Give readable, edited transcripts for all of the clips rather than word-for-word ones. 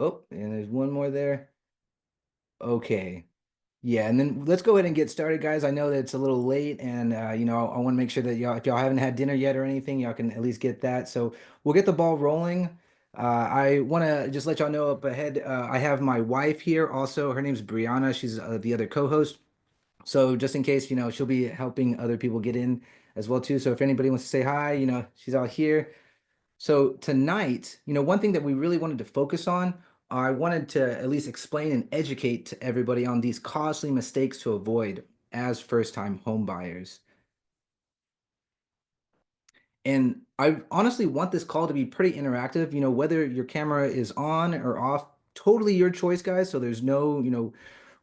Oh, and there's one more there. Okay. Yeah, and then let's go ahead and get started, guys. I know that it's a little late, and I want to make sure that y'all, if y'all haven't had dinner yet or anything, y'all can at least get that. So we'll get the ball rolling. I want to just let y'all know up ahead. I have my wife here. Also, her name's Brianna. She's the other co-host. So just in case, she'll be helping other people get in as well too. So if anybody wants to say hi, she's out here. So tonight, one thing that we really wanted to focus on, I wanted to at least explain and educate to everybody on these costly mistakes to avoid as first-time home buyers. And I honestly want this call to be pretty interactive, whether your camera is on or off, totally your choice, guys. So there's no,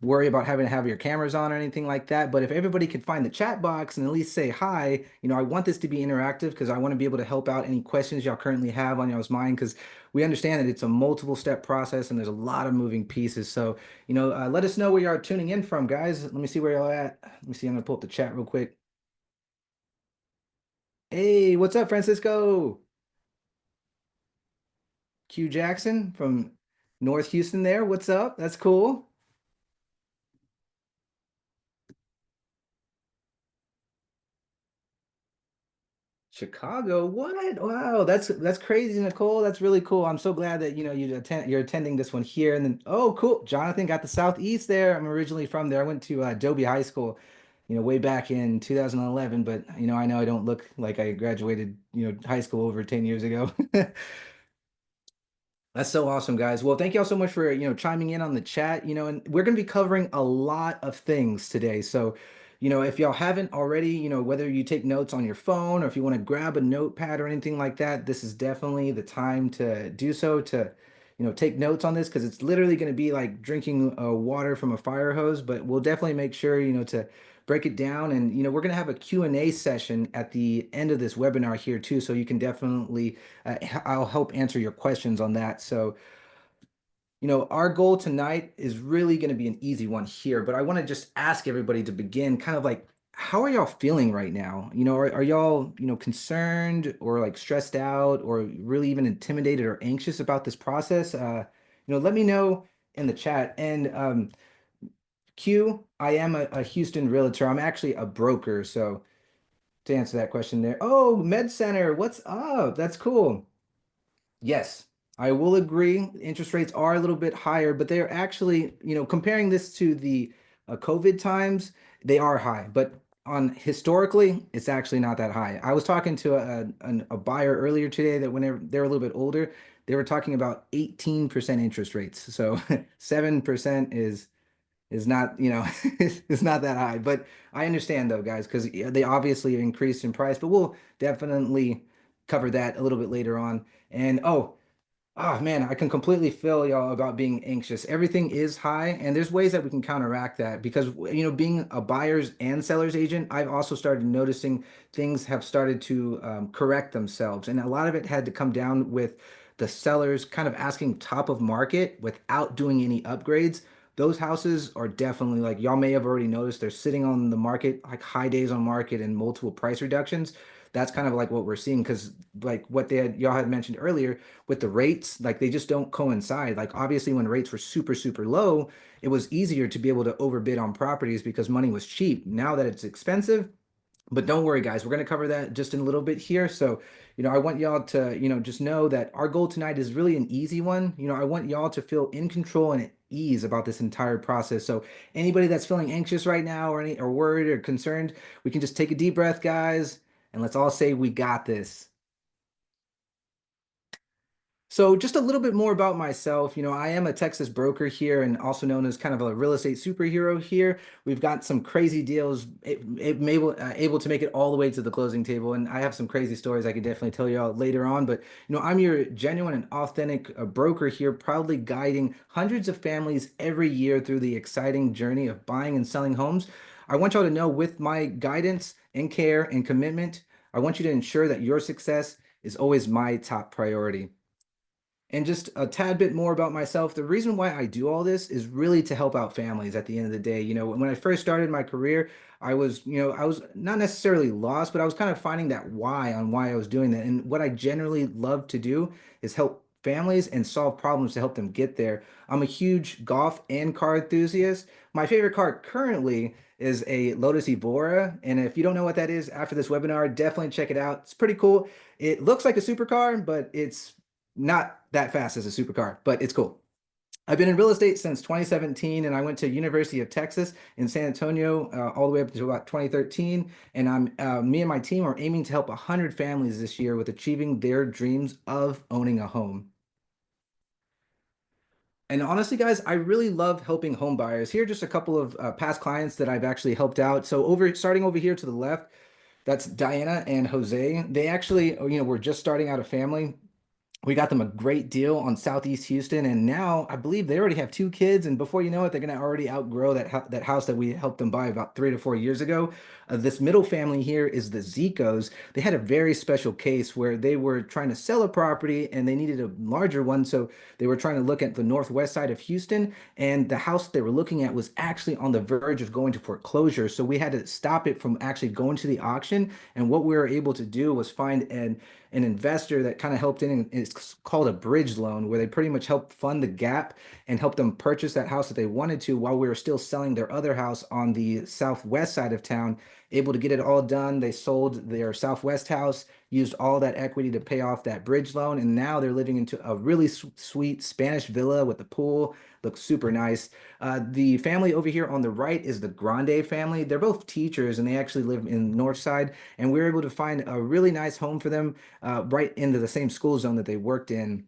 worry about having to have your cameras on or anything like that. But if everybody could find the chat box and at least say hi, I want this to be interactive because I want to be able to help out any questions y'all currently have on y'all's mind because we understand that it's a multiple step process and there's a lot of moving pieces. So, let us know where you are tuning in from, guys. Let me see where y'all at. Let me see. I'm gonna pull up the chat real quick. Hey, what's up, Francisco? Q Jackson from North Houston there. What's up? That's cool. Chicago. What? Wow, that's crazy, Nicole. That's really cool. I'm so glad that you're attending this one here. And then oh, cool. Jonathan got the Southeast there. I'm originally from there. I went to Adobe High School, way back in 2011, but I know I don't look like I graduated, high school over 10 years ago. That's so awesome, guys. Well, thank you all so much for, chiming in on the chat, and we're going to be covering a lot of things today. So, if y'all haven't already, whether you take notes on your phone or if you want to grab a notepad or anything like that, this is definitely the time to do so to, take notes on this because it's literally going to be like drinking water from a fire hose, but we'll definitely make sure, to break it down and, we're going to have a Q&A session at the end of this webinar here too, so you can definitely I'll help answer your questions on that. So, our goal tonight is really going to be an easy one here, but I want to just ask everybody to begin kind of like, how are y'all feeling right now? Are y'all, concerned or like stressed out or really even intimidated or anxious about this process? Let me know in the chat. And Q, I am a Houston realtor. I'm actually a broker. So to answer that question there, oh, Med Center, what's up? That's cool. Yes, I will agree. Interest rates are a little bit higher, but they're actually, comparing this to the COVID times, they are high. But on historically, it's actually not that high. I was talking to a buyer earlier today that when they're a little bit older, they were talking about 18% interest rates. So 7% is not, it's not that high. But I understand though, guys, because they obviously have increased in price, but we'll definitely cover that a little bit later on. And oh man, I can completely feel y'all about being anxious. Everything is high, and there's ways that we can counteract that because being a buyer's and seller's agent, I've also started noticing things have started to correct themselves, and a lot of it had to come down with the sellers kind of asking top of market without doing any upgrades. Those houses are definitely like y'all may have already noticed they're sitting on the market like high days on market and multiple price reductions. That's kind of like what we're seeing because like what y'all had mentioned earlier with the rates, like they just don't coincide. Like obviously when rates were super, super low, it was easier to be able to overbid on properties because money was cheap. Now that it's expensive, but don't worry, guys, we're going to cover that just in a little bit here. So, I want y'all to, just know that our goal tonight is really an easy one. I want y'all to feel in control and at ease about this entire process. So, anybody that's feeling anxious right now or worried or concerned, we can just take a deep breath, guys, and let's all say we got this. So just a little bit more about myself. I am a Texas broker here and also known as kind of a real estate superhero here. We've got some crazy deals, able to make it all the way to the closing table. And I have some crazy stories I could definitely tell you all later on. But, I'm your genuine and authentic broker here, proudly guiding hundreds of families every year through the exciting journey of buying and selling homes. I want y'all to know with my guidance and care and commitment, I want you to ensure that your success is always my top priority. And just a tad bit more about myself. The reason why I do all this is really to help out families at the end of the day. When I first started my career, I was not necessarily lost, but I was kind of finding that why on why I was doing that. And what I generally love to do is help families and solve problems to help them get there. I'm a huge golf and car enthusiast. My favorite car currently is a Lotus Evora, and if you don't know what that is after this webinar, definitely check it out. It's pretty cool. It looks like a supercar, but it's not that fast as a supercar, but it's cool. I've been in real estate since 2017, and I went to University of Texas in San Antonio all the way up to about 2013. And me and my team are aiming to help 100 families this year with achieving their dreams of owning a home. And honestly, guys, I really love helping home buyers. Here are just a couple of past clients that I've actually helped out. So starting over here to the left, that's Diana and Jose. They actually, were just starting out a family. We got them a great deal on Southeast Houston, and now I believe they already have two kids. And before you know it, they're going to already outgrow that house that we helped them buy about 3 to 4 years ago. This middle family here is the Zicos. They had a very special case where they were trying to sell a property and they needed a larger one, so they were trying to look at the northwest side of Houston. And the house they were looking at was actually on the verge of going to foreclosure, so we had to stop it from actually going to the auction. And what we were able to do was find an investor that kind of helped in, and it's called a bridge loan, where they pretty much helped fund the gap and help them purchase that house that they wanted to while we were still selling their other house on the southwest side of town. Able to get it all done. They sold their southwest house, used all that equity to pay off that bridge loan, and now they're living into a really sweet Spanish villa with a pool. Looks super nice. The family over here on the right is the Grande family. They're both teachers and they actually live in North Side, and we were able to find a really nice home for them right into the same school zone that they worked in.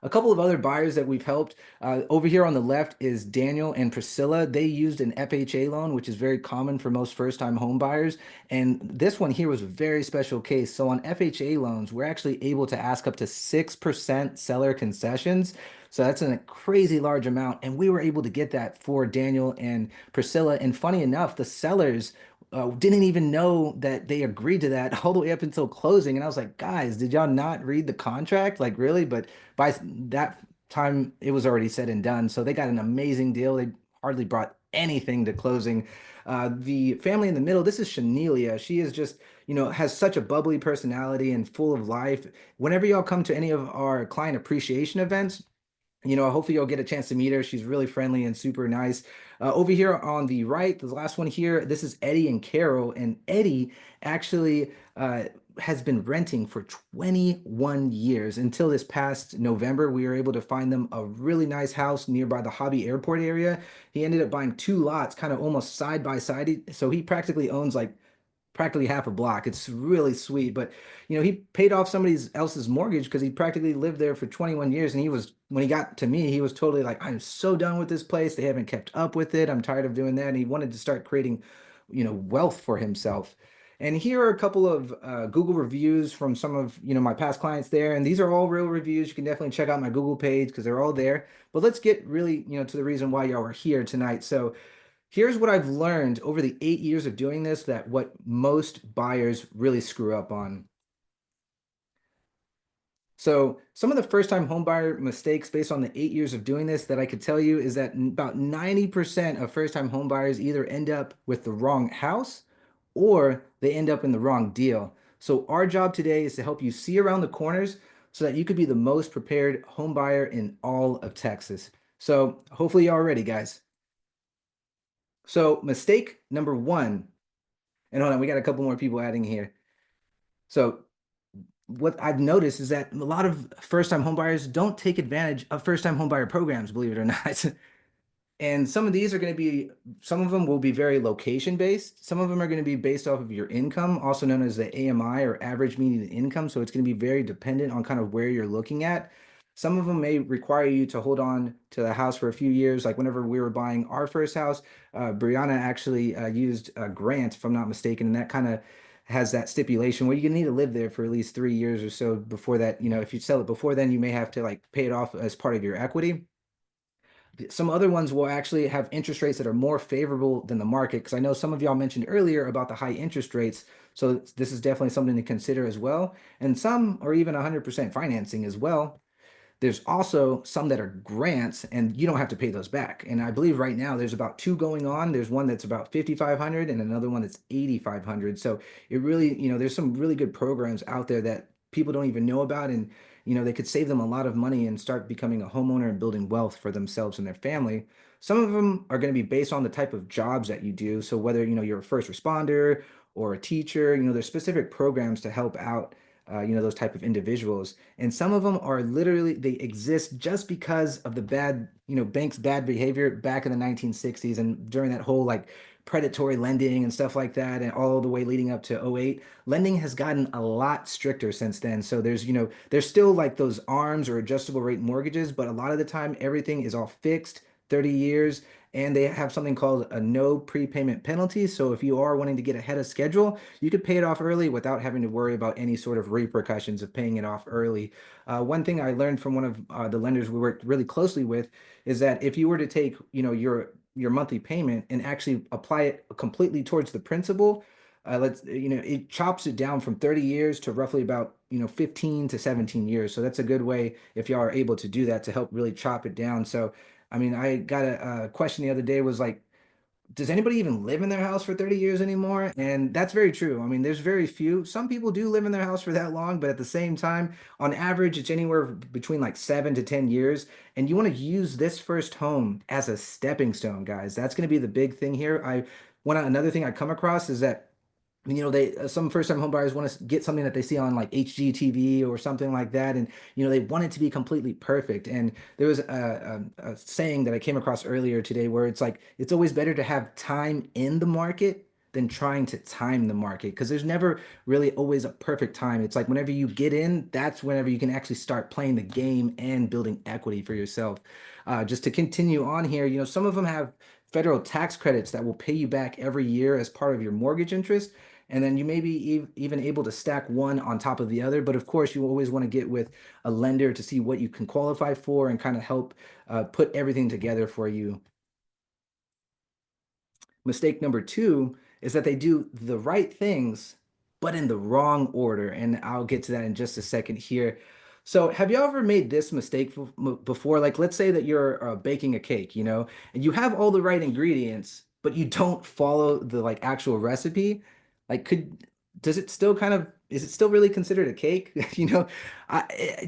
A couple of other buyers that we've helped over here on the left is Daniel and Priscilla. They used an FHA loan, which is very common for most first-time home buyers. And this one here was a very special case. So on FHA loans, we're actually able to ask up to 6% seller concessions. So that's a crazy large amount. And we were able to get that for Daniel and Priscilla. And funny enough, the sellers didn't even know that they agreed to that all the way up until closing. And I was like, guys, did y'all not read the contract? Like, really? But by that time, it was already said and done. So they got an amazing deal. They hardly brought anything to closing. The family in the middle, this is Shanelia. She is just, has such a bubbly personality and full of life. Whenever y'all come to any of our client appreciation events, hopefully you'll get a chance to meet her. She's really friendly and super nice. Over here on the right, the last one here, this is Eddie and Carol. And Eddie actually has been renting for 21 years. Until this past November, we were able to find them a really nice house nearby the Hobby Airport area. He ended up buying two lots, kind of almost side by side. So he practically owns like practically half a block. It's really sweet. But he paid off somebody else's mortgage because he practically lived there for 21 years. And when he got to me, he was totally like, I'm so done with this place. They haven't kept up with it. I'm tired of doing that. And he wanted to start creating, wealth for himself. And here are a couple of Google reviews from some of, my past clients there. And these are all real reviews. You can definitely check out my Google page because they're all there. But let's get really, to the reason why y'all are here tonight. So here's what I've learned over the 8 years of doing this, that what most buyers really screw up on. So some of the first-time homebuyer mistakes based on the 8 years of doing this that I could tell you is that about 90% of first-time homebuyers either end up with the wrong house or they end up in the wrong deal. So our job today is to help you see around the corners so that you could be the most prepared homebuyer in all of Texas. So hopefully you're all ready, guys. So mistake number one, and hold on, we got a couple more people adding here. So what I've noticed is that a lot of first-time homebuyers don't take advantage of first-time homebuyer programs, believe it or not. And some of these are going to be, some of them will be very location based. Some of them are going to be based off of your income, also known as the AMI or average median income. So it's going to be very dependent on kind of where you're looking at. Some of them may require you to hold on to the house for a few years. Like whenever we were buying our first house, Brianna actually used a grant, if I'm not mistaken, and that kind of has that stipulation where you need to live there for at least 3 years or so before that. If you sell it before then, you may have to like pay it off as part of your equity. Some other ones will actually have interest rates that are more favorable than the market, because I know some of y'all mentioned earlier about the high interest rates. So this is definitely something to consider as well. And some are even 100% financing as well. There's also some that are grants and you don't have to pay those back. And I believe right now there's about two going on. There's one that's about 5,500 and another one that's 8,500. So it really, there's some really good programs out there that people don't even know about. And, they could save them a lot of money and start becoming a homeowner and building wealth for themselves and their family. Some of them are going to be based on the type of jobs that you do. So whether, you're a first responder or a teacher, there's specific programs to help out, those type of individuals. And some of them are literally, they exist just because of the bad, banks' bad behavior back in the 1960s and during that whole like predatory lending and stuff like that, and all the way leading up to '08. Lending has gotten a lot stricter since then. So there's still like those ARMs or adjustable rate mortgages, but a lot of the time everything is all fixed, 30 years, and they have something called a no prepayment penalty. So if you are wanting to get ahead of schedule, you could pay it off early without having to worry about any sort of repercussions of paying it off early. One thing I learned from one of the lenders we worked really closely with is that if you were to take, your monthly payment and actually apply it completely towards the principal, it chops it down from 30 years to roughly about, 15 to 17 years. So that's a good way if y'all are able to do that to help really chop it down. So, I mean, I got a question the other day was like, does anybody even live in their house for 30 years anymore? And that's very true. I mean, there's very few. Some people do live in their house for that long, but at the same time, on average, it's anywhere between like 7 to 10 years. And you want to use this first home as a stepping stone, guys. That's going to be the big thing here. Another thing I come across is that they some first-time home buyers want to get something that they see on like HGTV or something like that, and they want it to be completely perfect. And there was a saying that I came across earlier today where it's like it's always better to have time in the market than trying to time the market, because there's never really always a perfect time. It's like whenever you get in, that's whenever you can actually start playing the game and building equity for yourself. Just to continue on here, some of them have federal tax credits that will pay you back every year as part of your mortgage interest, and then you may be even able to stack one on top of the other. But of course, you always want to get with a lender to see what you can qualify for and kind of help put everything together for you. Mistake number two is that they do the right things, but in the wrong order. And I'll get to that in just a second here. So, have you ever made this mistake before? Like, let's say that you're baking a cake, and you have all the right ingredients, but you don't follow the like actual recipe. Like, does it still is it still really considered a cake?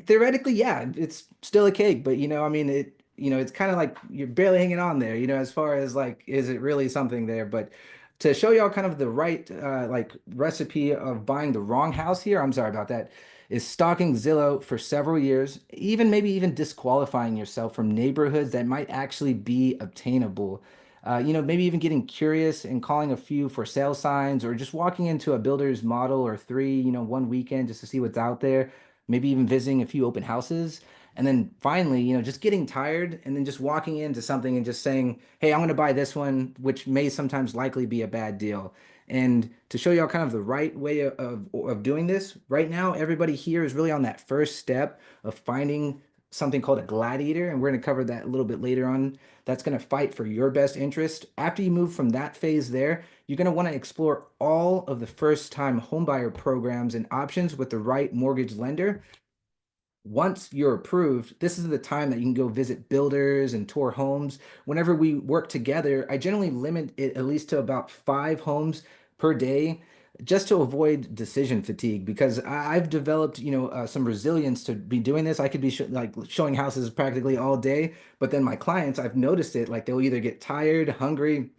Theoretically, yeah, it's still a cake, but I mean, it's kind of like you're barely hanging on there, as far as like, is it really something there? But to show y'all kind of the right like recipe of buying the wrong house here, I'm sorry about that, is stalking Zillow for several years, even maybe even disqualifying yourself from neighborhoods that might actually be obtainable. Maybe even getting curious and calling a few for sale signs, or just walking into a builder's model or three, one weekend just to see what's out there. Maybe even visiting a few open houses. And then finally, just getting tired and then just walking into something and just saying, hey, I'm going to buy this one, which may sometimes likely be a bad deal. And to show y'all kind of the right way of doing this, right now, everybody here is really on that first step of finding something called a gladiator. And we're going to cover that a little bit later on. That's going to fight for your best interest. After you move from that phase there, you're going to want to explore all of the first time homebuyer programs and options with the right mortgage lender. Once you're approved, this is the time that you can go visit builders and tour homes. Whenever we work together, I generally limit it at least to about 5 homes per day, just to avoid decision fatigue, because I've developed, some resilience to be doing this. I could be like showing houses practically all day, but then my clients, I've noticed it, like they'll either get tired, hungry,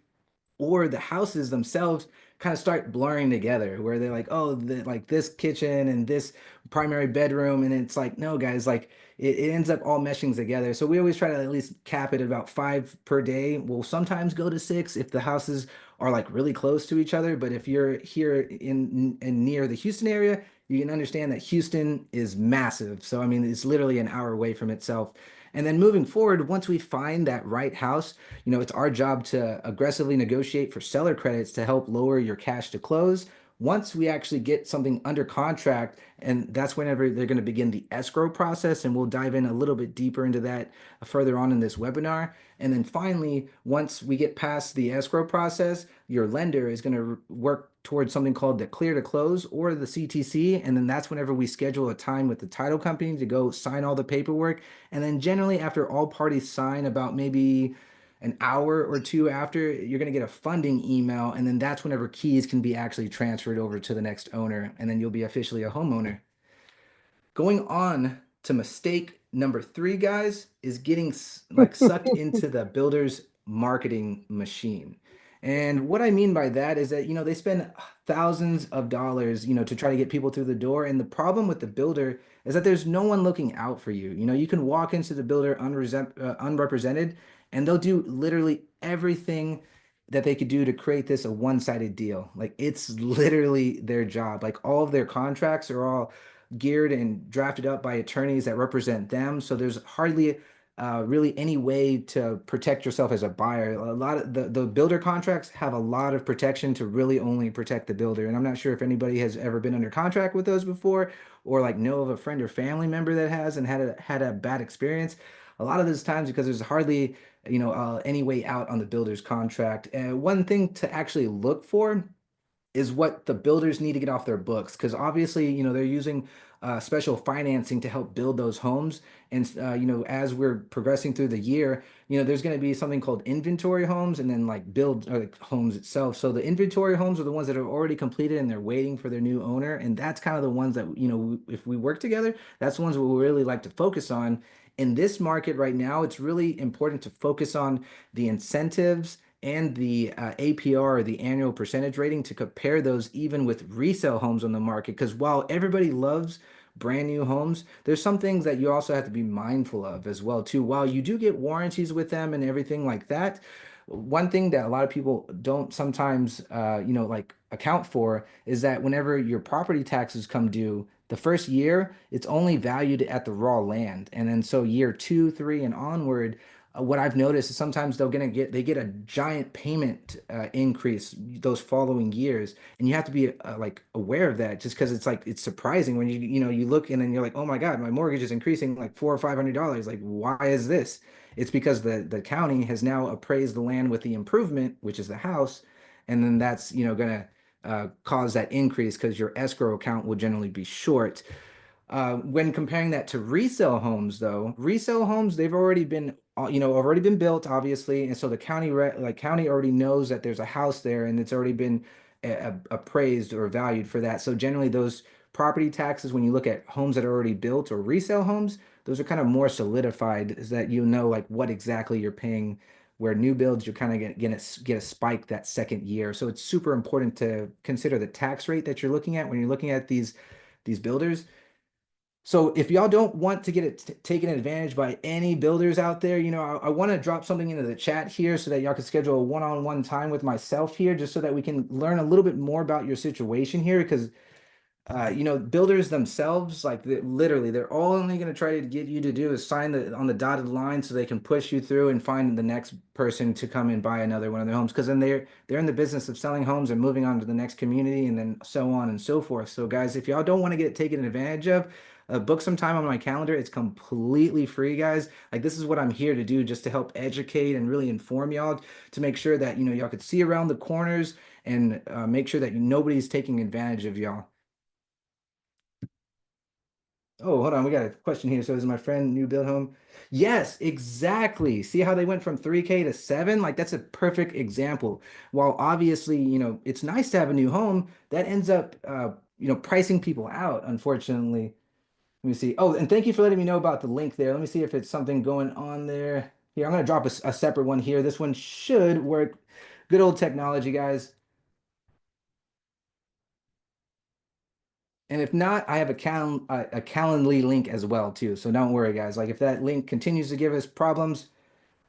or the houses themselves kind of start blurring together, where they're like, oh, like this kitchen and this primary bedroom, and it's like, no, guys, like it ends up all meshing together. So we always try to at least cap it at about 5 per day. We'll sometimes go to 6 if the houses are like really close to each other. But if you're here in near the Houston area, you can understand that Houston is massive. So I mean, it's literally an hour away from itself. And then moving forward, once we find that right house, it's our job to aggressively negotiate for seller credits to help lower your cash to close. Once we actually get something under contract, and that's whenever they're going to begin the escrow process, and we'll dive in a little bit deeper into that further on in this webinar. And then finally, once we get past the escrow process, your lender is going to work towards something called the clear to close, or the CTC. And then that's whenever we schedule a time with the title company to go sign all the paperwork. And then generally after all parties sign, about maybe an hour or two after, you're going to get a funding email. And then that's whenever keys can be actually transferred over to the next owner. And then you'll be officially a homeowner. Going on to mistake number three, guys, is getting like sucked into the builder's marketing machine. And what I mean by that is that, they spend thousands of dollars, to try to get people through the door. And the problem with the builder is that there's no one looking out for you. You can walk into the builder unrepresented, and they'll do literally everything that they could do to create this a one-sided deal. Like it's literally their job. Like all of their contracts are all geared and drafted up by attorneys that represent them. So there's hardly really any way to protect yourself as a buyer. A lot of the builder contracts have a lot of protection to really only protect the builder. And I'm not sure if anybody has ever been under contract with those before, or like know of a friend or family member that has and had a bad experience. A lot of those times because there's hardly any way out on the builder's contract. And one thing to actually look for is what the builders need to get off their books because obviously they're using special financing to help build those homes. And as we're progressing through the year, there's going to be something called inventory homes and then like build like homes itself. So the inventory homes are the ones that are already completed and they're waiting for their new owner, and that's kind of the ones that if we work together, that's the ones we really like to focus on. In this market right now, it's really important to focus on the incentives and the APR, or the annual percentage rating, to compare those even with resale homes on the market. Because while everybody loves brand new homes, there's some things that you also have to be mindful of as well too. While you do get warranties with them and everything like that, one thing that a lot of people don't sometimes like account for is that whenever your property taxes come due, the first year it's only valued at the raw land, and then so year two, three, and onward, what I've noticed is sometimes they get a giant payment increase those following years, and you have to be like aware of that just because it's like it's surprising when you look and then you're like, oh my God, my mortgage is increasing like $400 or $500. Like, why is this? It's because the county has now appraised the land with the improvement, which is the house, and then that's gonna cause that increase because your escrow account will generally be short. When comparing that to resale homes, though, resale homes, they've already been, already been built, obviously, and so the county already knows that there's a house there, and it's already been appraised or valued for that. So generally, those property taxes, when you look at homes that are already built or resale homes, those are kind of more solidified, is that like what exactly you're paying. Where new builds, you're kind of get a spike that second year. So it's super important to consider the tax rate that you're looking at when you're looking at these builders. So if y'all don't want to get it taken advantage by any builders out there, I want to drop something into the chat here so that y'all can schedule a one-on-one time with myself here, just so that we can learn a little bit more about your situation here. Because builders themselves, like literally, they're all only going to try to get you to do is sign on the dotted line so they can push you through and find the next person to come and buy another one of their homes. Because then they're in the business of selling homes and moving on to the next community and then so on and so forth. So guys, if y'all don't want to get taken advantage of, book some time on my calendar. It's completely free, guys. Like this is what I'm here to do, just to help educate and really inform y'all to make sure that y'all could see around the corners and make sure that nobody's taking advantage of y'all. Oh, hold on. We got a question here. So is my friend new build home? Yes, exactly. See how they went from 3K to 7? Like that's a perfect example. While obviously, it's nice to have a new home, that ends up pricing people out, unfortunately. Let me see. Oh, and thank you for letting me know about the link there. Let me see if it's something going on there. Here, I'm gonna drop a separate one here. This one should work. Good old technology, guys. And if not, I have a Calendly link as well too. So don't worry, guys. Like if that link continues to give us problems,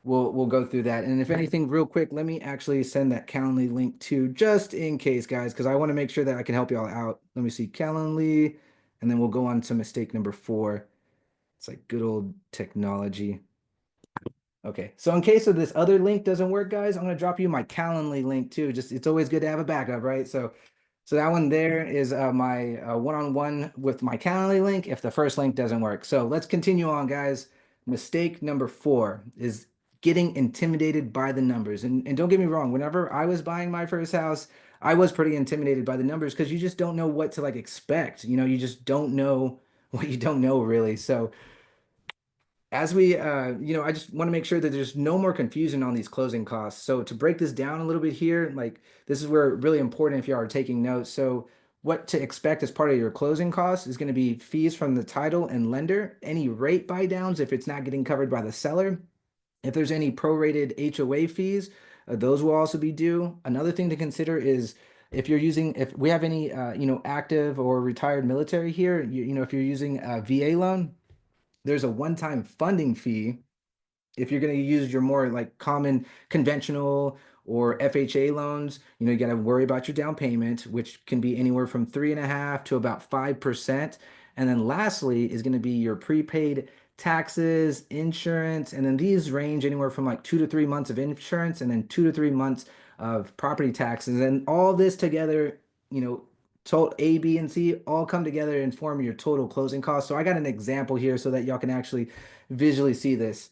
we'll go through that. And if anything, real quick, let me actually send that Calendly link too, just in case, guys, because I want to make sure that I can help y'all out. Let me see Calendly, and then we'll go on to mistake number 4. It's like good old technology. Okay, so in case of this other link doesn't work, guys, I'm gonna drop you my Calendly link too. Just it's always good to have a backup, right? So that one there is my one-on-one with my Calendly link if the first link doesn't work. So let's continue on, guys. Mistake number 4 is getting intimidated by the numbers. And don't get me wrong, whenever I was buying my first house, I was pretty intimidated by the numbers because you just don't know what to like expect. You just don't know what you don't know really. So as we I just want to make sure that there's no more confusion on these closing costs. So to break this down a little bit here, like this is where really important if you are taking notes. So what to expect as part of your closing costs is going to be fees from the title and lender, any rate buy downs if it's not getting covered by the seller. If there's any prorated HOA fees, those will also be due. Another thing to consider is if we have any, active or retired military here, if you're using a VA loan, there's a one-time funding fee. If you're going to use your more like common conventional or FHA loans, you got to worry about your down payment, which can be anywhere from 3.5 to about 5%. And then lastly is going to be your prepaid taxes, insurance, and then these range anywhere from like 2 to 3 months of insurance and then 2 to 3 months of property taxes. And all this together, you know, total A, B, and C all come together and form your total closing cost. So I got an example here so that y'all can actually visually see this.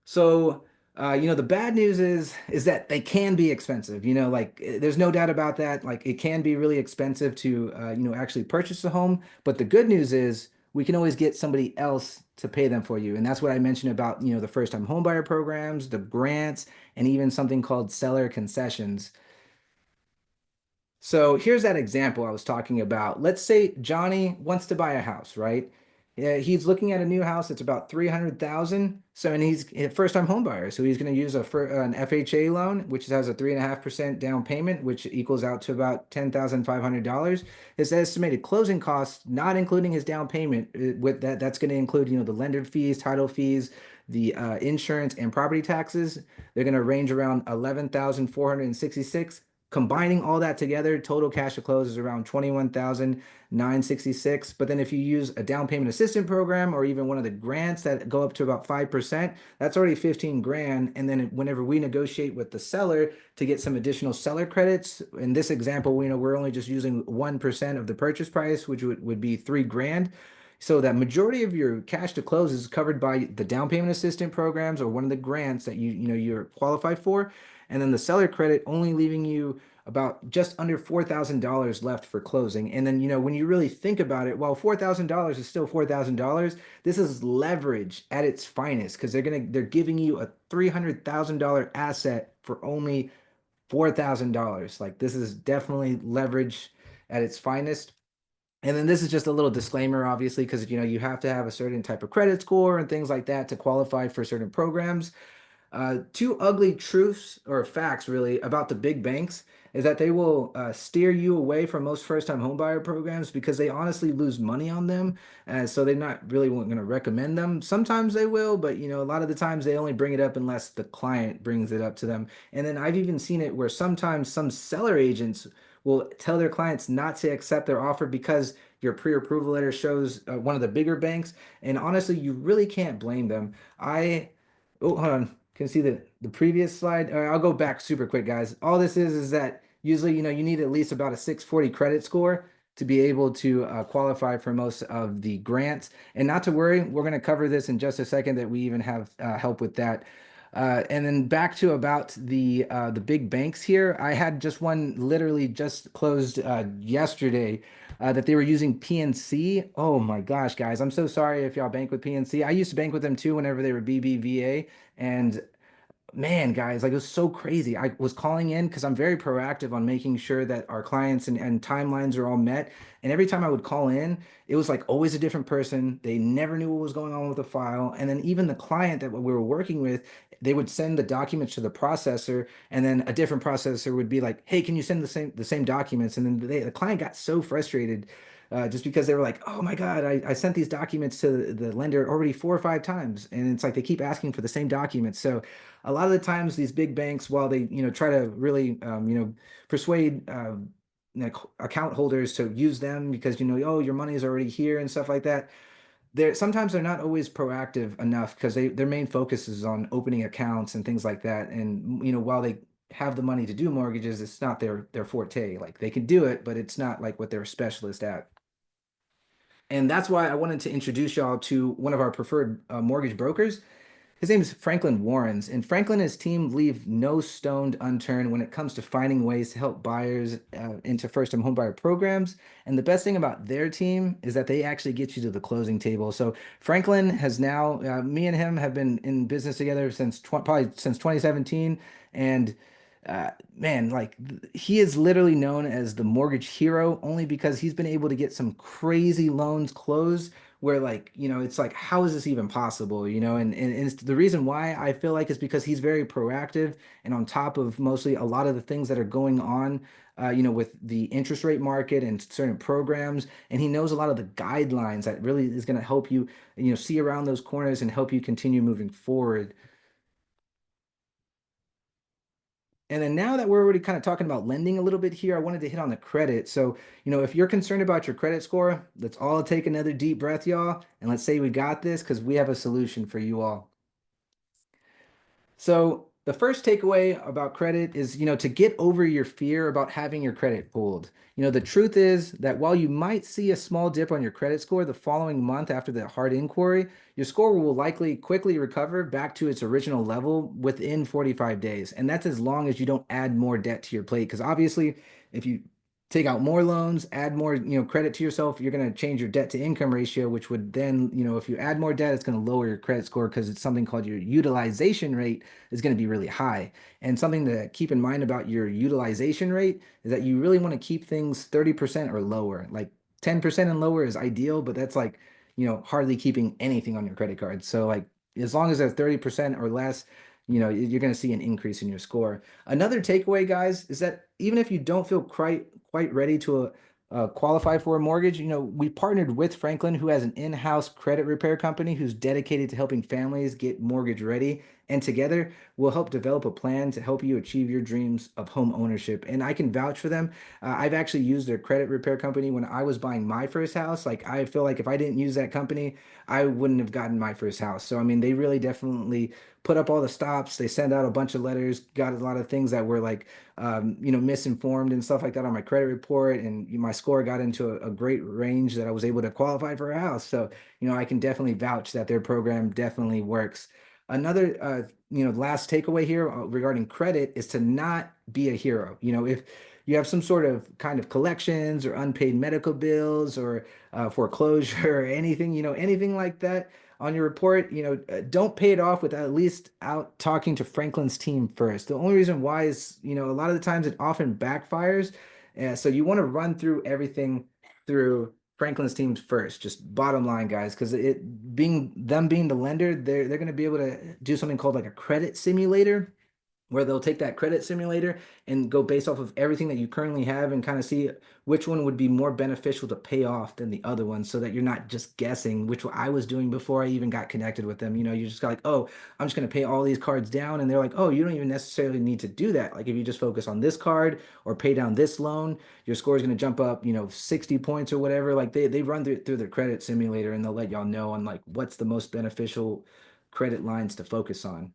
So, the bad news is that they can be expensive. Like there's no doubt about that. Like it can be really expensive to actually purchase a home. But the good news is we can always get somebody else to pay them for you. And that's what I mentioned about, the first-time homebuyer programs, the grants, and even something called seller concessions. So here's that example I was talking about. Let's say Johnny wants to buy a house, right? Yeah, he's looking at a new house. It's about 300,000. So, and he's a first-time home buyer. So he's going to use an FHA loan, which has a 3.5% down payment, which equals out to about $10,500. His estimated closing costs, not including his down payment, with that's going to include, the lender fees, title fees, the insurance and property taxes. They're going to range around 11,466. Combining all that together, total cash to close is around 21,966. But then if you use a down payment assistance program or even one of the grants that go up to about 5%, that's already 15 grand. And then whenever we negotiate with the seller to get some additional seller credits, in this example, we're only just using 1% of the purchase price, which would be 3 grand. So that majority of your cash to close is covered by the down payment assistance programs or one of the grants that you're qualified for. And then the seller credit only leaving you about just under $4,000 left for closing. And then, when you really think about it, while $4,000 is still $4,000, this is leverage at its finest because they're giving you a $300,000 asset for only $4,000. Like this is definitely leverage at its finest. And then this is just a little disclaimer, obviously, because you have to have a certain type of credit score and things like that to qualify for certain programs. Two ugly truths or facts really about the big banks is that they will steer you away from most first-time homebuyer programs because they honestly lose money on them. So they're not really going to recommend them. Sometimes they will, but a lot of the times they only bring it up unless the client brings it up to them. And then I've even seen it where sometimes some seller agents will tell their clients not to accept their offer because your pre-approval letter shows one of the bigger banks. And honestly, you really can't blame them. Oh, hold on. Can you see the previous slide? I'll go back super quick, guys. All this is that usually, you need at least about a 640 credit score to be able to qualify for most of the grants. And not to worry, we're going to cover this in just a second that we even have help with that. And then back to about the big banks here. I had just one literally just closed yesterday that they were using PNC. Oh my gosh, guys, I'm so sorry if y'all bank with PNC. I used to bank with them too whenever they were BBVA, and man, guys, like it was so crazy. I was calling in because I'm very proactive on making sure that our clients and timelines are all met. And every time I would call in, it was like always a different person. They never knew what was going on with the file. And then even the client that we were working with, they would send the documents to the processor, and then a different processor would be like, "Hey, can you send the same documents?" And then the client got so frustrated. Just because they were like, oh my God, I sent these documents to the lender already 4 or 5 times. And it's like they keep asking for the same documents. So a lot of the times these big banks, while they try to really persuade account holders to use them because oh, your money is already here and stuff like that, they're not always proactive enough because their main focus is on opening accounts and things like that. And while they have the money to do mortgages, it's not their forte. Like they can do it, but it's not like what they're a specialist at. And that's why I wanted to introduce y'all to one of our preferred mortgage brokers. His name is Franklin Warrens, and Franklin and his team leave no stone unturned when it comes to finding ways to help buyers into first-time homebuyer programs. And the best thing about their team is that they actually get you to the closing table. So Franklin has now, me and him have been in business together since probably since 2017, and Man, like he is literally known as the mortgage hero only because he's been able to get some crazy loans closed where like, it's like, how is this even possible? And it's the reason why I feel like is because he's very proactive and on top of mostly a lot of the things that are going on, with the interest rate market and certain programs. And he knows a lot of the guidelines that really is going to help you, see around those corners and help you continue moving forward. And then now that we're already kind of talking about lending a little bit here, I wanted to hit on the credit. So, if you're concerned about your credit score, let's all take another deep breath, y'all. And let's say we got this because we have a solution for you all. So the first takeaway about credit is, to get over your fear about having your credit pulled. The truth is that while you might see a small dip on your credit score the following month after the hard inquiry, your score will likely quickly recover back to its original level within 45 days. And that's as long as you don't add more debt to your plate. Because obviously, if you take out more loans, add more, credit to yourself, you're going to change your debt to income ratio, which would then, if you add more debt, it's going to lower your credit score because it's something called your utilization rate is going to be really high. And something to keep in mind about your utilization rate is that you really want to keep things 30% or lower. Like 10% and lower is ideal, but that's like, hardly keeping anything on your credit card. So like as long as they're 30% or less, you're going to see an increase in your score. Another takeaway, guys, is that even if you don't feel quite ready to qualify for a mortgage, we partnered with Franklin, who has an in-house credit repair company who's dedicated to helping families get mortgage ready. And together, we'll help develop a plan to help you achieve your dreams of home ownership. And I can vouch for them. I've actually used their credit repair company when I was buying my first house. Like, I feel like if I didn't use that company, I wouldn't have gotten my first house. So, I mean, they really definitely put up all the stops. They sent out a bunch of letters, got a lot of things that were like, misinformed and stuff like that on my credit report. And my score got into a great range that I was able to qualify for a house. So, I can definitely vouch that their program definitely works. Another, last takeaway here regarding credit is to not be a hero. If you have some sort of kind of collections or unpaid medical bills or foreclosure or anything, anything like that on your report, don't pay it off without at least out talking to Franklin's team first. The only reason why is, a lot of the times it often backfires. So you want to run through everything through Franklin's teams first, just bottom line, guys, because being the lender, they're going to be able to do something called like a credit simulator where they'll take that credit simulator and go based off of everything that you currently have and kind of see which one would be more beneficial to pay off than the other one so that you're not just guessing, which I was doing before I even got connected with them. You just got like, oh, I'm just going to pay all these cards down. And they're like, oh, you don't even necessarily need to do that. Like if you just focus on this card or pay down this loan, your score is going to jump up, 60 points or whatever. Like they run through their credit simulator and they'll let y'all know on like what's the most beneficial credit lines to focus on.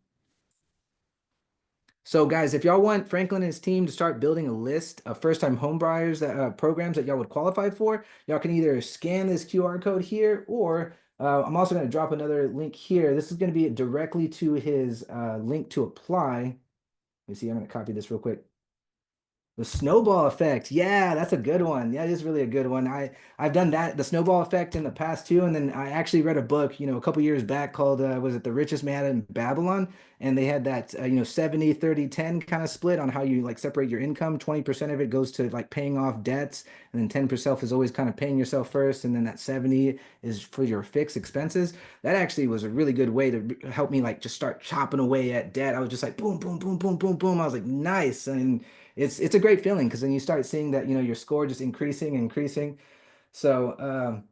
So, guys, if y'all want Franklin and his team to start building a list of first-time home buyers that programs that y'all would qualify for, y'all can either scan this QR code here, or I'm also going to drop another link here. This is going to be directly to his link to apply. Let me see. I'm going to copy this real quick. The snowball effect. Yeah, that's a good one. Yeah, it is really a good one. I've done that, the snowball effect in the past too. And then I actually read a book, a couple years back called was it The Richest Man in Babylon? And they had that 70, 30, 10 kind of split on how you like separate your income. 20% of it goes to like paying off debts, and then 10% is always kind of paying yourself first, and then that 70 is for your fixed expenses. That actually was a really good way to help me like just start chopping away at debt. I was just like boom, boom, boom, boom, boom, boom. I was like, nice. And it's a great feeling because then you start seeing that your score just increasing and increasing. So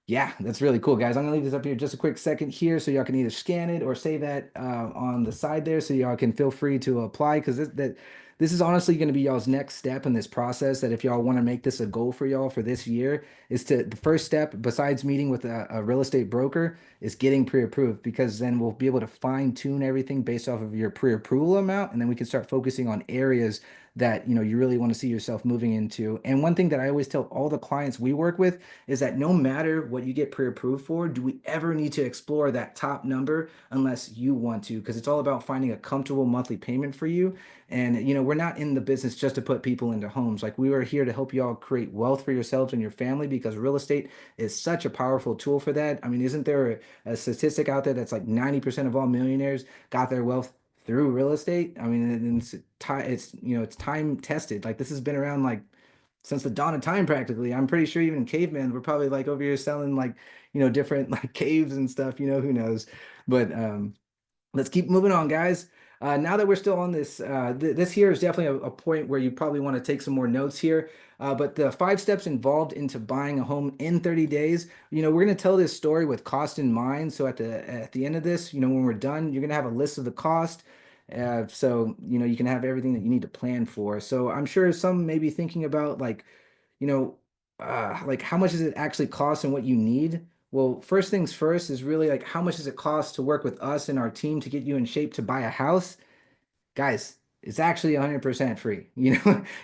yeah, that's really cool, guys. I'm gonna leave this up here just a quick second here so y'all can either scan it or save that on the side there so y'all can feel free to apply because this is honestly going to be y'all's next step in this process. That if y'all want to make this a goal for y'all for this year, is to the first step besides meeting with a real estate broker is getting pre-approved, because then we'll be able to fine tune everything based off of your pre-approval amount, and then we can start focusing on areas that you really want to see yourself moving into. And one thing that I always tell all the clients we work with is that no matter what you get pre-approved for, do we ever need to explore that top number unless you want to, because it's all about finding a comfortable monthly payment for you. And we're not in the business just to put people into homes. Like we are here to help you all create wealth for yourselves and your family, because real estate is such a powerful tool for that. I mean, isn't there a statistic out there that's like 90% of all millionaires got their wealth through real estate. I mean, and it's time, it's time tested. Like this has been around like since the dawn of time practically. I'm pretty sure even cavemen were probably like over here selling like, different like caves and stuff, who knows. But let's keep moving on, guys. Now that we're still on this, this here is definitely a point where you probably want to take some more notes here. But the 5 steps involved into buying a home in 30 days, we're going to tell this story with cost in mind. So at the end of this, when we're done, you're going to have a list of the cost. So, you can have everything that you need to plan for. So I'm sure some may be thinking about you know, like how much does it actually cost and what you need? Well, first things first is really like how much does it cost to work with us and our team to get you in shape to buy a house? Guys, it's actually 100% free.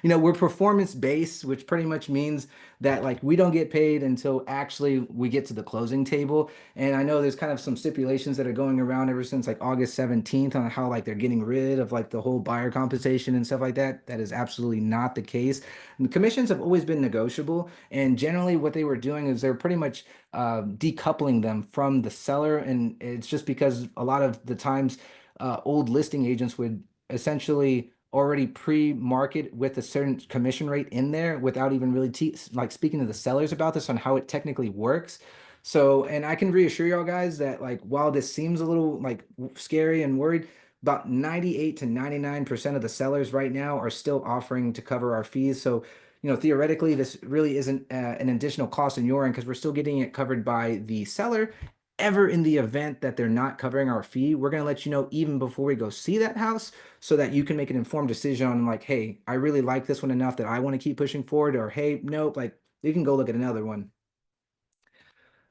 We're performance based, which pretty much means that like we don't get paid until actually we get to the closing table. And I know there's kind of some stipulations that are going around ever since like August 17th on how like they're getting rid of like the whole buyer compensation and stuff like that. That is absolutely not the case. And the commissions have always been negotiable, and generally what they were doing is they're pretty much decoupling them from the seller, and it's just because a lot of the times old listing agents would essentially already pre-market with a certain commission rate in there without even really like speaking to the sellers about this on how it technically works. So, and I can reassure y'all guys that like while this seems a little like scary and worried, about 98 to 99% of the sellers right now are still offering to cover our fees. So, theoretically, this really isn't an additional cost in your end because we're still getting it covered by the seller. Ever in the event that they're not covering our fee, we're going to let you know even before we go see that house so that you can make an informed decision on like, hey, I really like this one enough that I want to keep pushing forward, or hey, nope, like you can go look at another one.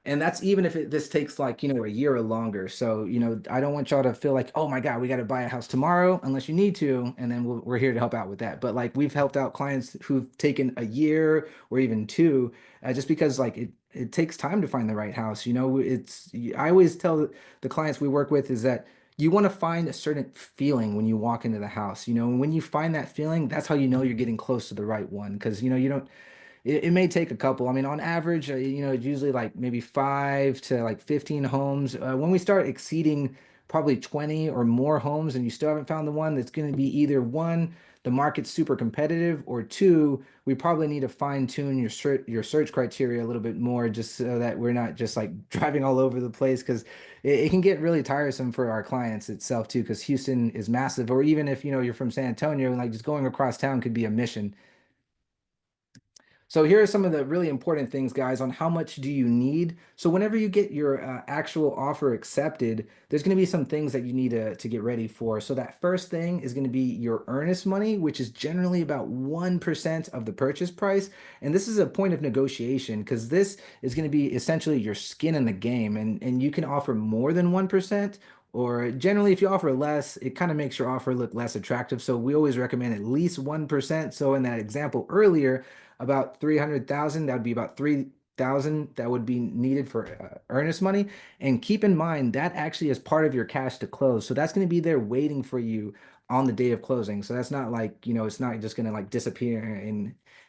And that's even if this takes like, a year or longer. So, I don't want y'all to feel like, oh my God, we got to buy a house tomorrow unless you need to. And then we're here to help out with that. But like we've helped out clients who've taken a year or even two, just because like it takes time to find the right house. I always tell the clients we work with is that you want to find a certain feeling when you walk into the house, and when you find that feeling, that's how you know you're getting close to the right one. Because, you don't it may take a couple. I mean, on average, it's usually like maybe 5 to like 15 homes. When we start exceeding probably 20 or more homes and you still haven't found the one, that's going to be either one, the market's super competitive, or two, we probably need to fine tune your search criteria a little bit more just so that we're not just like driving all over the place because it can get really tiresome for our clients itself too because Houston is massive. Or even if you're from San Antonio, like just going across town could be a mission. So here are some of the really important things, guys, on how much do you need. So whenever you get your actual offer accepted, there's going to be some things that you need to get ready for. So that first thing is going to be your earnest money, which is generally about 1% of the purchase price. And this is a point of negotiation because this is going to be essentially your skin in the game. And you can offer more than 1%. Or generally, if you offer less, it kind of makes your offer look less attractive. So we always recommend at least 1%. So in that example earlier, about 300,000, that would be about 3,000 that would be needed for earnest money. And keep in mind that actually is part of your cash to close. So that's going to be there waiting for you on the day of closing. So that's not like, it's not just going to like disappear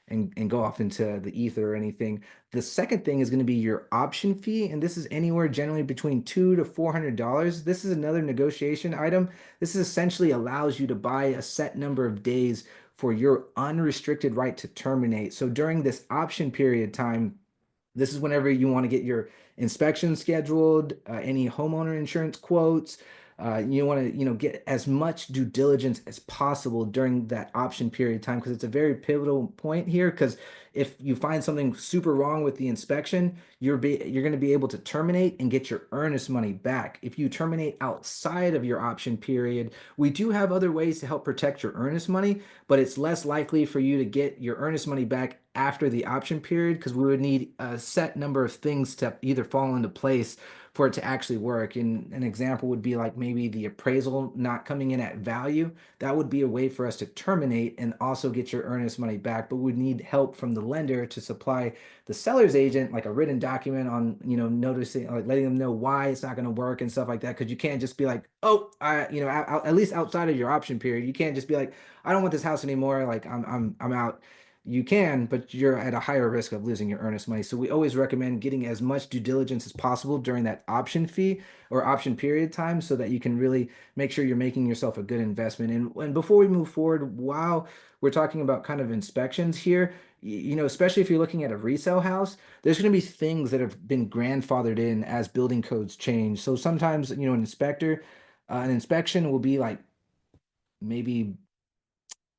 and go off into the ether or anything. The second thing is going to be your option fee, and this is anywhere generally between $200 to $400. This is another negotiation item. This is essentially allows you to buy a set number of days for your unrestricted right to terminate. So during this option period time, this is whenever you want to get your inspection scheduled, any homeowner insurance quotes. You want to, get as much due diligence as possible during that option period of time because it's a very pivotal point here. Because if you find something super wrong with the inspection, you're going to be able to terminate and get your earnest money back. If you terminate outside of your option period, we do have other ways to help protect your earnest money, but it's less likely for you to get your earnest money back after the option period because we would need a set number of things to either fall into place for it to actually work. And an example would be like maybe the appraisal not coming in at value. That would be a way for us to terminate and also get your earnest money back, but we'd need help from the lender to supply the seller's agent like a written document on, noticing, like letting them know why it's not going to work and stuff like that. Because you can't just be like, oh, at least outside of your option period, you can't just be like, I don't want this house anymore. Like I'm out. you can, but you're at a higher risk of losing your earnest money. So we always recommend getting as much due diligence as possible during that option fee or option period time so that you can really make sure you're making yourself a good investment. And before we move forward, while we're talking about kind of inspections here, especially if you're looking at a resale house, there's going to be things that have been grandfathered in as building codes change. So sometimes, an inspection will be like maybe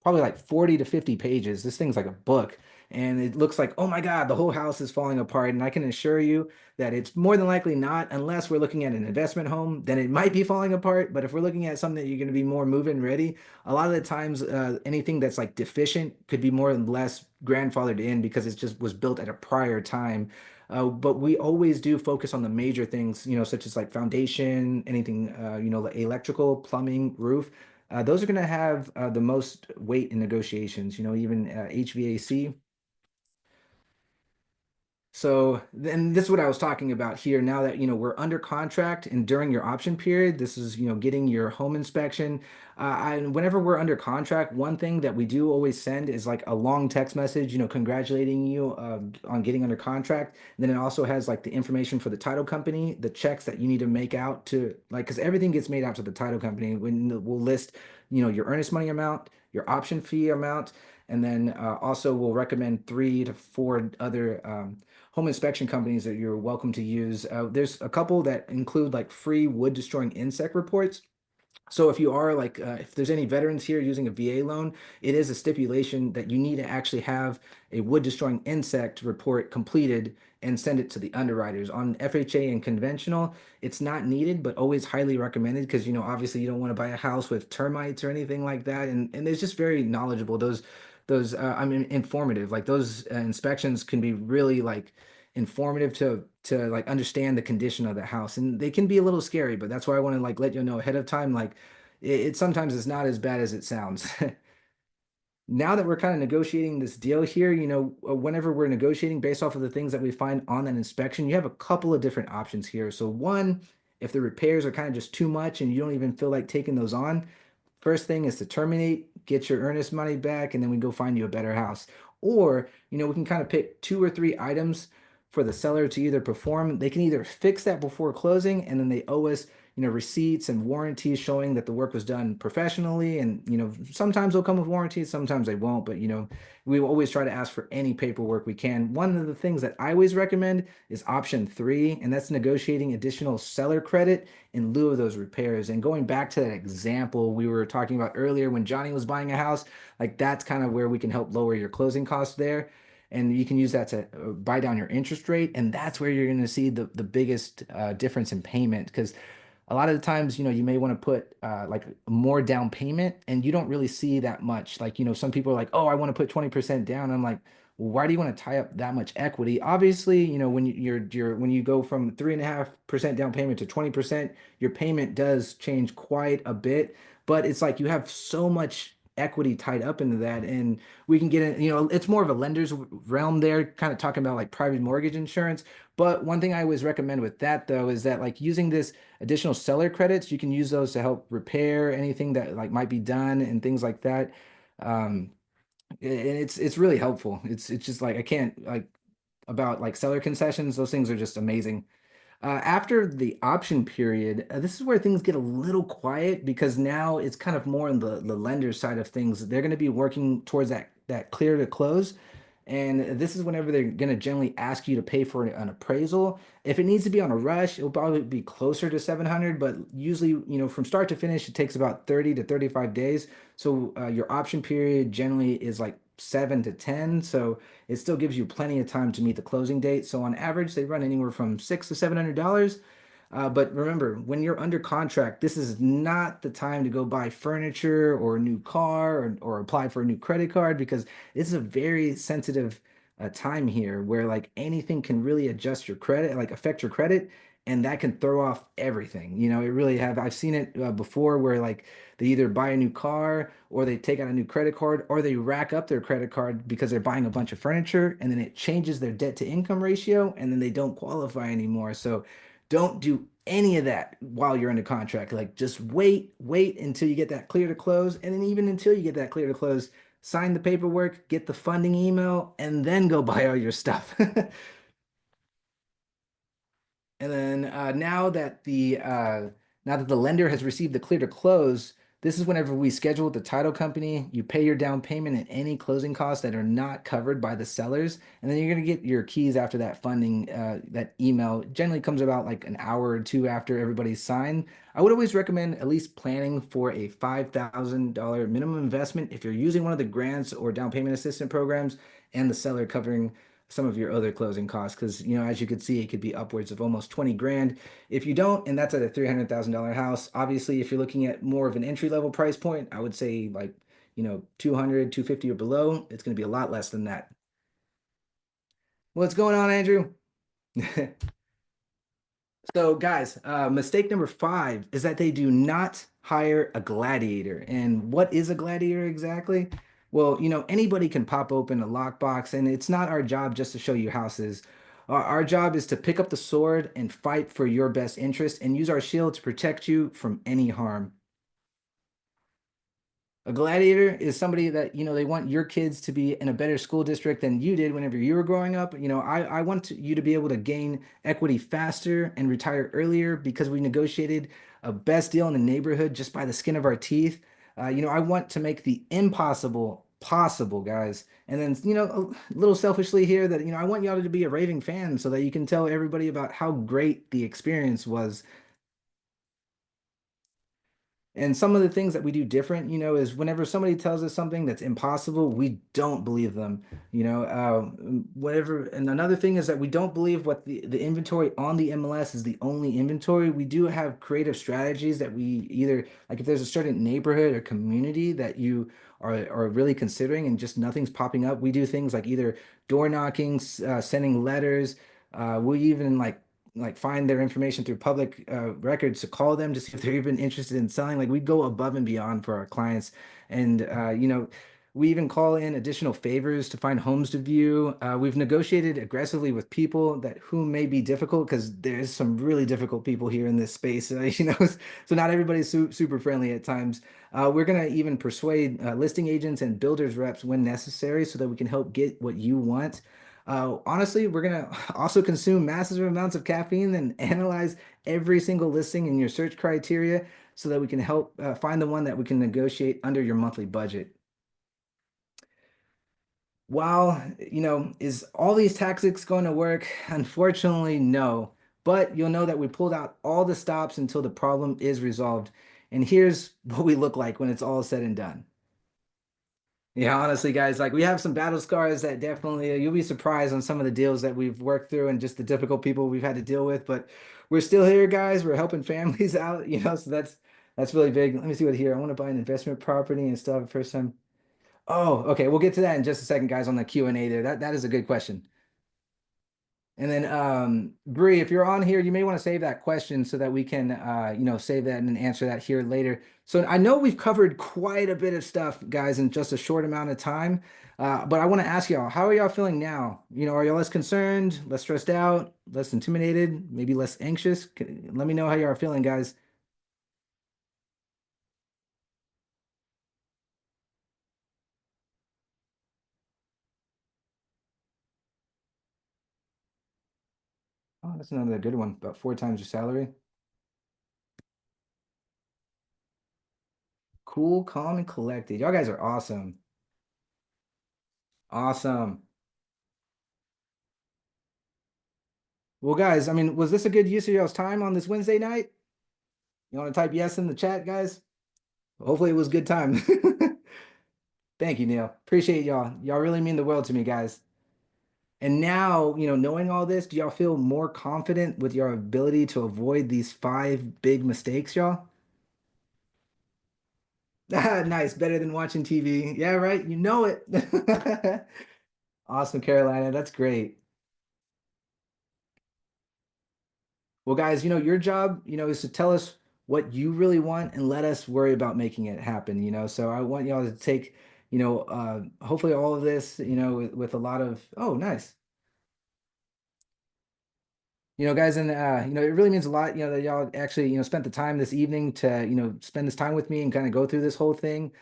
probably like 40 to 50 pages. This thing's like a book. And it looks like, oh my God, the whole house is falling apart. And I can assure you that it's more than likely not, unless we're looking at an investment home, then it might be falling apart. But if we're looking at something that you're going to be more move-in ready, a lot of the times anything that's like deficient could be more or less grandfathered in because it just was built at a prior time. But we always do focus on the major things, such as like foundation, anything, like electrical, plumbing, roof. Those are going to have the most weight in negotiations, even HVAC. So then this is what I was talking about here. Now that, we're under contract and during your option period, this is, getting your home inspection. And whenever we're under contract, one thing that we do always send is like a long text message, congratulating you on getting under contract. And then it also has like the information for the title company, the checks that you need to make out to like, because everything gets made out to the title company. When we'll list, your earnest money amount, your option fee amount, and then also we'll recommend 3 to 4 other home inspection companies that you're welcome to use. There's a couple that include like free wood destroying insect reports. So if you are like, if there's any veterans here using a VA loan, it is a stipulation that you need to actually have a wood destroying insect report completed and send it to the underwriters. On FHA and conventional, it's not needed, but always highly recommended because, obviously you don't want to buy a house with termites or anything like that. And it's just very knowledgeable. I mean, informative. Like those inspections can be really like informative to like understand the condition of the house, and they can be a little scary, but that's why I want to like let you know ahead of time. Like it sometimes is not as bad as it sounds. Now that we're kind of negotiating this deal here, whenever we're negotiating based off of the things that we find on that inspection, you have a couple of different options here. So one, if the repairs are kind of just too much and you don't even feel like taking those on, first thing is to terminate, get your earnest money back, and then we go find you a better house. Or, we can kind of pick 2 or 3 items for the seller to either perform. They can either fix that before closing, and then they owe us, receipts and warranties showing that the work was done professionally. And, sometimes they'll come with warranties, sometimes they won't, but, we always try to ask for any paperwork we can. One of the things that I always recommend is option 3, and that's negotiating additional seller credit in lieu of those repairs. And going back to that example we were talking about earlier when Johnny was buying a house, like that's kind of where we can help lower your closing costs there. And you can use that to buy down your interest rate. And that's where you're going to see the biggest difference in payment. Because a lot of the times, you may want to put like more down payment and you don't really see that much. Like, some people are like, oh, I want to put 20% down. I'm like, well, why do you want to tie up that much equity? Obviously, when when you go from 3.5% down payment to 20%, your payment does change quite a bit. But it's like you have so much equity tied up into that. And we can get in, it's more of a lender's realm there, kind of talking about like private mortgage insurance. But one thing I always recommend with that though is that like using this additional seller credits, you can use those to help repair anything that like might be done and things like that. Um, and it's really helpful. It's just like I can't like about like seller concessions, those things are just amazing. After the option period, this is where things get a little quiet because now it's kind of more on the lender side of things. They're going to be working towards that clear to close. And this is whenever they're going to generally ask you to pay for an appraisal. If it needs to be on a rush, it'll probably be closer to 700, but usually, from start to finish, it takes about 30 to 35 days. So your option period generally is like 7 to 10. So it still gives you plenty of time to meet the closing date. So on average, they run anywhere from $600 to $700. But remember, when you're under contract, this is not the time to go buy furniture or a new car or apply for a new credit card because this is a very sensitive time here where like anything can really adjust your credit, like affect your credit, and that can throw off everything. It really have. I've seen it before where like they either buy a new car or they take out a new credit card or they rack up their credit card because they're buying a bunch of furniture and then it changes their debt to income ratio and then they don't qualify anymore. So don't do any of that while you're under contract. Like just wait until you get that clear to close. And then even until you get that clear to close, sign the paperwork, get the funding email, and then go buy all your stuff. And then now that the lender has received the clear to close, this is whenever we schedule with the title company. You pay your down payment and any closing costs that are not covered by the sellers, and then you're gonna get your keys after that funding. That email generally comes about like an hour or two after everybody's signed. I would always recommend at least planning for a $5,000 minimum investment if you're using one of the grants or down payment assistance programs, and the seller covering some of your other closing costs because as you could see it could be upwards of almost 20 grand if you don't, and that's at a $300,000 house. Obviously if you're looking at more of an entry level price point, I would say like 200, 250 or below, it's going to be a lot less than that. What's going on, Andrew? So, guys, mistake number five is that they do not hire a gladiator. And what is a gladiator exactly? Well, anybody can pop open a lockbox, and it's not our job just to show you houses. Our job is to pick up the sword and fight for your best interest and use our shield to protect you from any harm. A gladiator is somebody that, they want your kids to be in a better school district than you did whenever you were growing up. I want you to be able to gain equity faster and retire earlier because we negotiated a best deal in the neighborhood just by the skin of our teeth. I want to make the impossible possible, guys. And then, a little selfishly here that, I want y'all to be a raving fan so that you can tell everybody about how great the experience was. And some of the things that we do different, is whenever somebody tells us something that's impossible, we don't believe them. Whatever. And another thing is that we don't believe what the inventory on the MLS is the only inventory. We do have creative strategies that we either like if there's a certain neighborhood or community that you are really considering and just nothing's popping up. We do things like either door knocking, sending letters. We even like find their information through public records to call them to see if they're even interested in selling. Like we go above and beyond for our clients, and we even call in additional favors to find homes to view. We've negotiated aggressively with people that who may be difficult because there's some really difficult people here in this space. So not everybody's super friendly at times. We're gonna even persuade listing agents and builders reps when necessary so that we can help get what you want. Honestly, we're gonna also consume massive amounts of caffeine and analyze every single listing in your search criteria so that we can help find the one that we can negotiate under your monthly budget. While, is all these tactics going to work? Unfortunately, no. But you'll know that we pulled out all the stops until the problem is resolved. And here's what we look like when it's all said and done. Yeah, honestly, guys, like we have some battle scars that definitely you'll be surprised on some of the deals that we've worked through and just the difficult people we've had to deal with. But we're still here, guys. We're helping families out, so that's really big. Let me see what here. I want to buy an investment property and still have a first time. Oh, okay. We'll get to that in just a second, guys, on the Q&A there. That is a good question. And then Bree, if you're on here, you may want to save that question so that we can save that and answer that here later. So I know we've covered quite a bit of stuff, guys, in just a short amount of time. But I want to ask y'all, how are y'all feeling now? Are y'all less concerned, less stressed out, less intimidated, maybe less anxious? Let me know how y'all are feeling, guys. Oh, that's another good one. About four times your salary. Cool, calm, and collected. Y'all guys are awesome. Awesome. Well, guys, I mean, was this a good use of y'all's time on this Wednesday night? You want to type yes in the chat, guys? Hopefully it was good time. Thank you, Neil. Appreciate y'all. Y'all really mean the world to me, guys. And now, knowing all this, do y'all feel more confident with your ability to avoid these five big mistakes, y'all? Nice, better than watching TV. Yeah, right. You know it. Awesome, Carolina. That's great. Well, guys, your job, is to tell us what you really want and let us worry about making it happen. So I want y'all to take, hopefully all of this, with a lot of, oh, nice. Guys, and it really means a lot, that y'all actually, spent the time this evening to, spend this time with me and kind of go through this whole thing.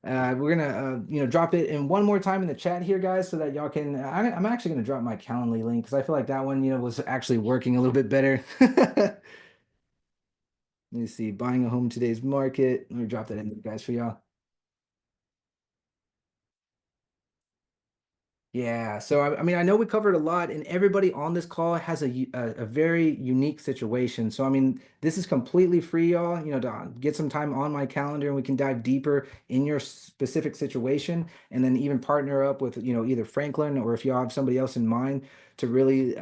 We're gonna drop it in one more time in the chat here, guys, so that y'all can. I'm actually gonna drop my Calendly link because I feel like that one was actually working a little bit better. Let me see, buying a home today's market. Let me drop that in there, guys, for y'all. Yeah, so I mean, I know we covered a lot, and everybody on this call has a very unique situation. So I mean, this is completely free, y'all. To get some time on my calendar, and we can dive deeper in your specific situation, and then even partner up with either Franklin or if y'all have somebody else in mind to really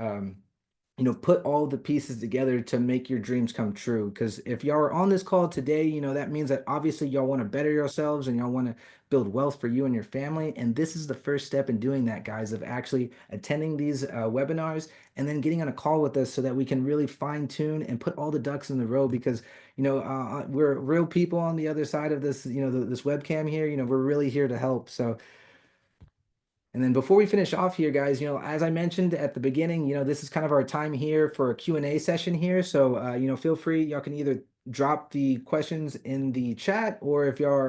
put all the pieces together to make your dreams come true. Because if y'all are on this call today, that means that obviously y'all want to better yourselves and y'all want to build wealth for you and your family. And this is the first step in doing that, guys, of actually attending these webinars and then getting on a call with us so that we can really fine tune and put all the ducks in the row. Because we're real people on the other side of this, this webcam here. We're really here to help. So and then before we finish off here, guys, as I mentioned at the beginning, this is kind of our time here for a Q&A session here. So, feel free, y'all can either drop the questions in the chat or if y'all are